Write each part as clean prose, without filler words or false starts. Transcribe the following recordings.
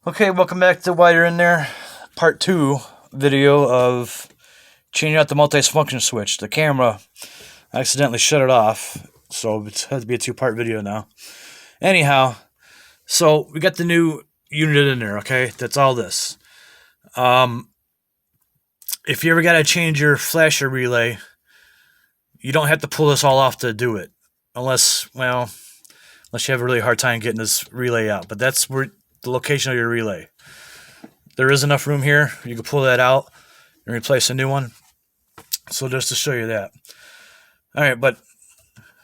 Okay, welcome back to While You're In There, part 2 video of changing out the multifunction switch. The camera, I accidentally shut it off, so it has to be a 2-part video now. Anyhow, so we got the new unit in there, okay? That's all this. If you ever got to change your flasher relay, you don't have to pull this all off to do it. Unless you have a really hard time getting this relay out. But that's where the location of your relay. There is enough room here. You can pull that out and replace a new one. So just to show you that. Alright,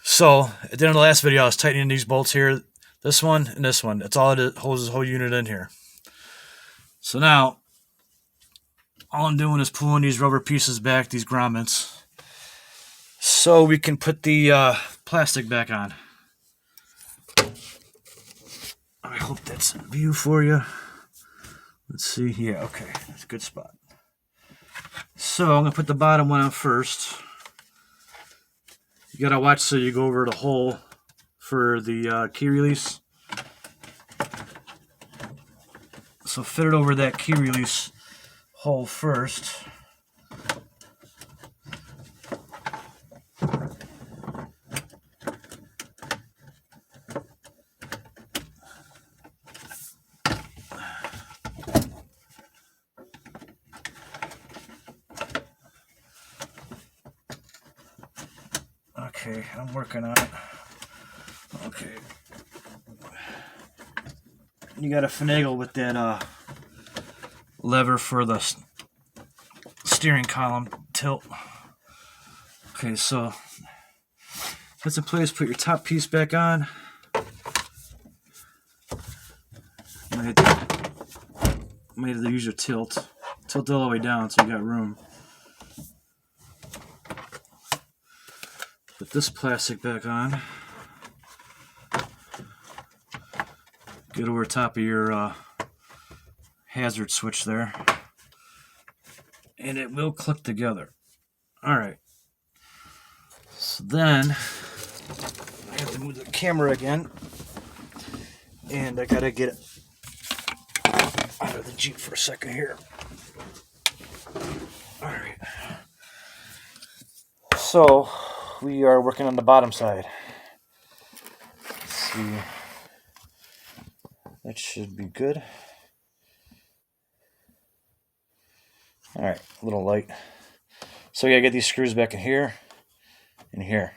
so at the end of the last video I was tightening these bolts here. This one and this one. That's all it is, holds this whole unit in here. So now, all I'm doing is pulling these rubber pieces back, these grommets, so we can put the plastic back on. I hope that's in view for you. Let's see. Yeah, okay. That's a good spot. So I'm going to put the bottom one on first. You got to watch so you go over the hole for the key release. So fit it over that key release hole first. Okay, I'm working on it. Okay. You gotta finagle with that lever for the steering column tilt. Okay, so that's in place. Put your top piece back on. Might have to use your tilt. Tilt all the way down so you got room. Put this plastic back on. Get over top of your hazard switch there. And it will click together. Alright. So then, I have to move the camera again. And I gotta get it out of the Jeep for a second here. Alright. So, we are working on the bottom side. Let's see. That should be good. Alright, a little light. So we gotta get these screws back in here and here.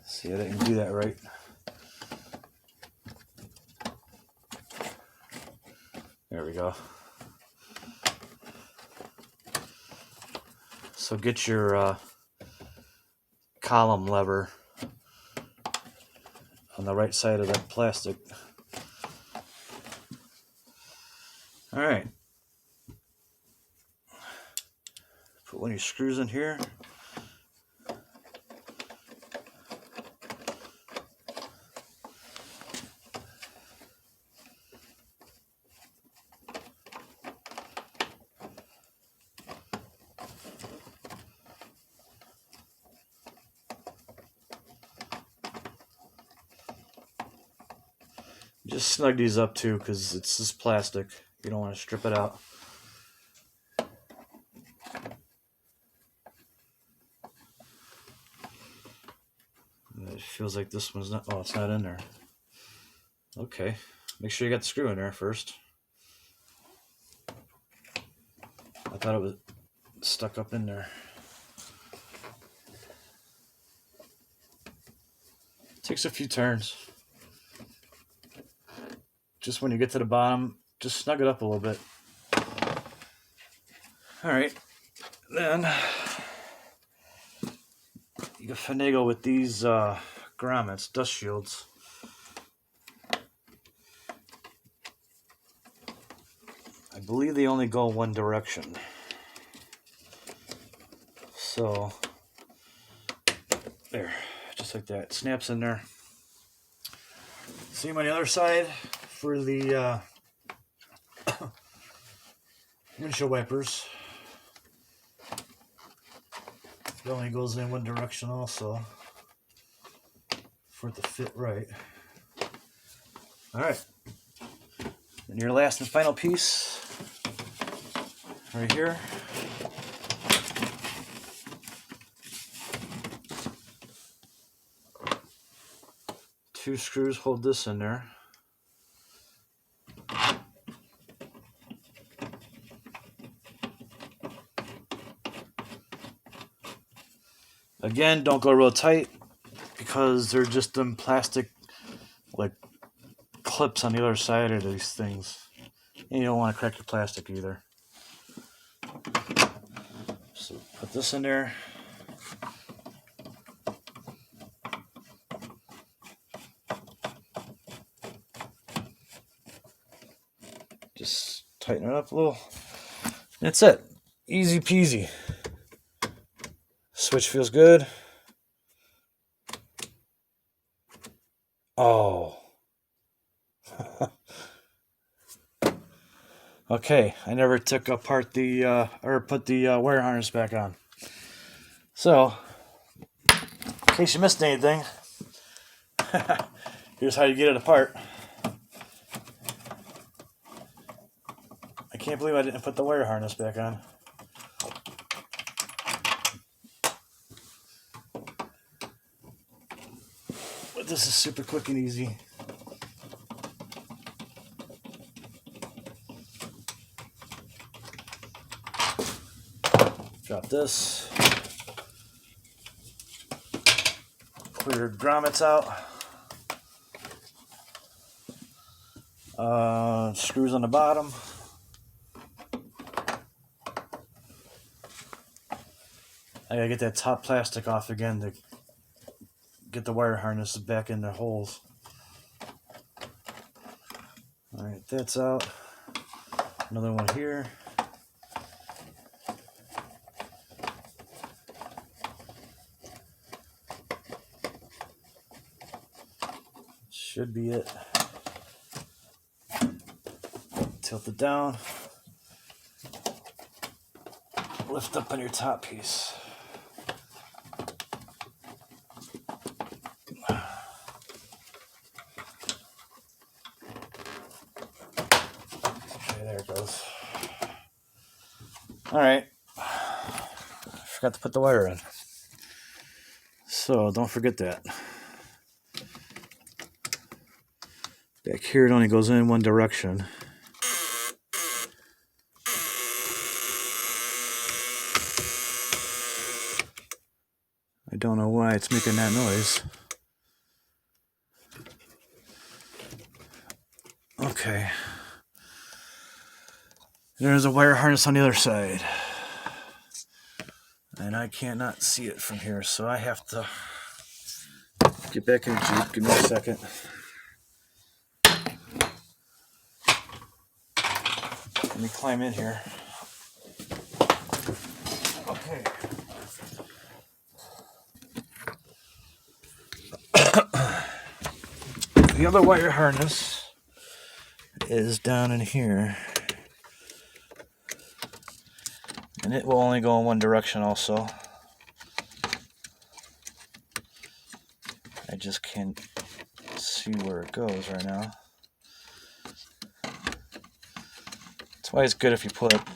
See, I didn't do that right. There we go. So get your column lever on the right side of that plastic. Alright. Put one of your screws in here. Just snug these up too, because it's just plastic. You don't want to strip it out. It feels like this one's not. Oh, it's not in there. Okay. Make sure you got the screw in there first. I thought it was stuck up in there. It takes a few turns. Just when you get to the bottom, just snug it up a little bit. Alright, then you can finagle with these grommets, dust shields. I believe they only go one direction. So, there, just like that. Snaps in there. Same on the other side for the windshield wipers. It only goes in one direction also for it to fit right. All right. And your last and final piece right here. Two screws hold this in there. Again, don't go real tight because they're just them plastic like clips on the other side of these things. And you don't want to crack the plastic either. So put this in there. Just tighten it up a little. That's it. Easy peasy. Switch feels good. Oh. Okay, I never took apart the or put the wire harness back on. So, in case you missed anything, here's how you get it apart. I can't believe I didn't put the wire harness back on. But this is super quick and easy. Drop this. Pull your grommets out. Screws on the bottom. I gotta get that top plastic off again to get the wire harness back in the holes. Alright, that's out. Another one here. Should be it. Tilt it down. Lift up on your top piece. Okay, there it goes. Alright. Forgot to put the wire in. So don't forget that. Back here it only goes in one direction. I don't know why it's making that noise. Okay. There's a wire harness on the other side. And I cannot see it from here, so I have to get back in the Jeep. Give me a second. Let me climb in here. Okay. The other wire harness is down in here. And it will only go in one direction also. I just can't see where it goes right now. That's why it's good if you pull that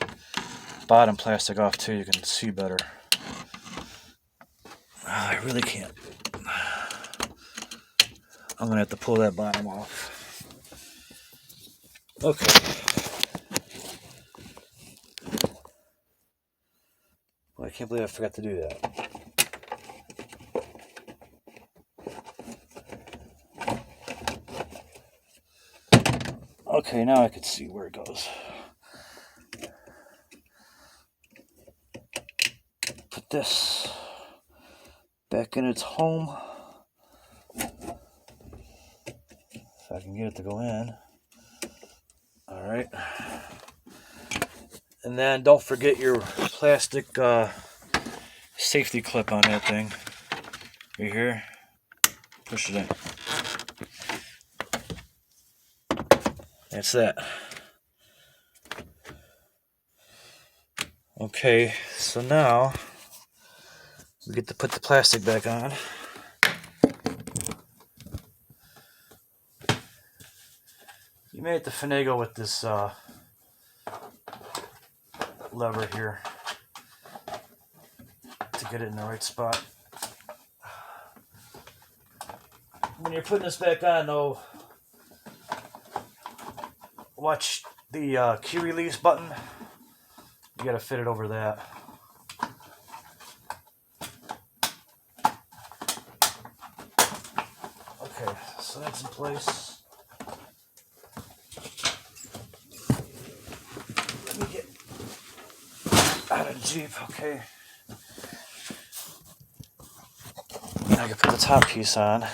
bottom plastic off too, you can see better. I really can't. I'm gonna have to pull that bottom off. Okay. Well, I can't believe I forgot to do that. Okay, now I can see where it goes. Put this back in its home. If I can get it to go in. Alright. And then don't forget your plastic safety clip on that thing. Right here. Push it in. That's that. Okay, so now We get to put the plastic back on. You may have to finagle with this lever here to get it in the right spot. When you're putting this back on, though, watch the key release button. You gotta fit it over that. Okay, so that's in place. Let me get out of the Jeep, okay. I can put the top piece on.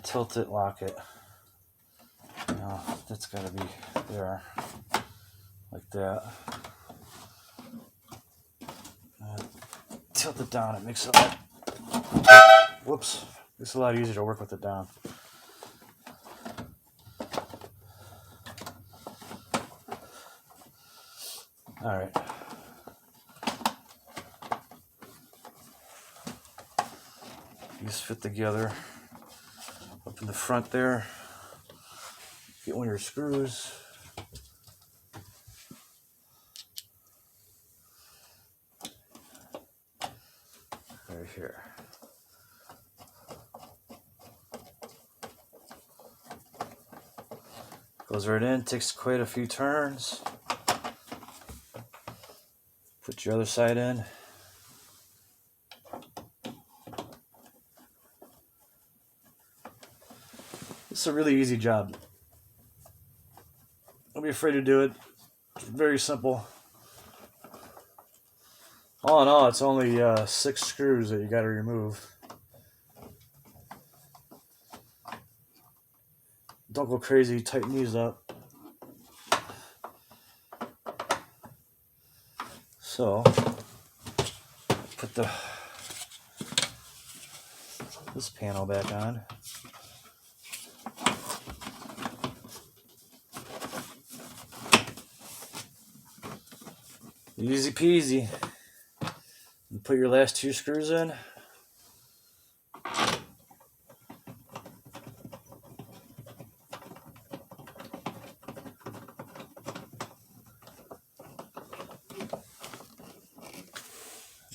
Tilt it, lock it. Now, that's gotta be there, like that. Tilt it down, it makes it a lot, whoops, it's a lot easier to work with it down. Alright. These fit together. Up in the front there. Get one of your screws. Right here. Goes right in, takes quite a few turns. Put your other side in. It's a really easy job. Don't be afraid to do it. It's very simple. All in all, it's only 6 screws that you got to remove. Don't go crazy, tighten these up. So, put this panel back on. Easy peasy. And put your last 2 screws in.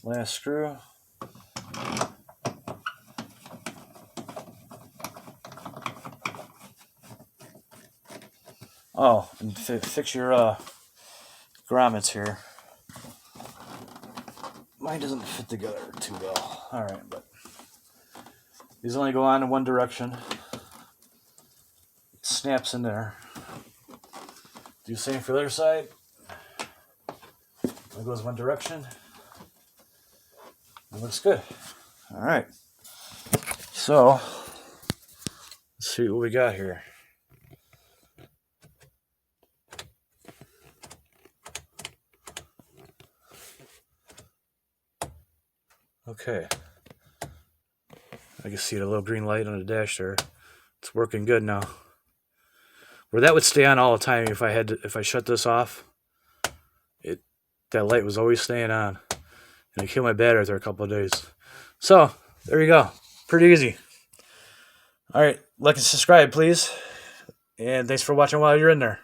Last screw. Oh, and fix your grommets here. Mine doesn't fit together too well. Alright, but these only go on in one direction. It snaps in there. Do the same for the other side. It goes one direction. It looks good. Alright. So, let's see what we got here. Okay. I can see the little green light on the dash there. It's working good now. Where that would stay on all the time if I shut this off. That light was always staying on. And it killed my battery after a couple of days. So, there you go. Pretty easy. Alright, like and subscribe, please. And thanks for watching while you're in there.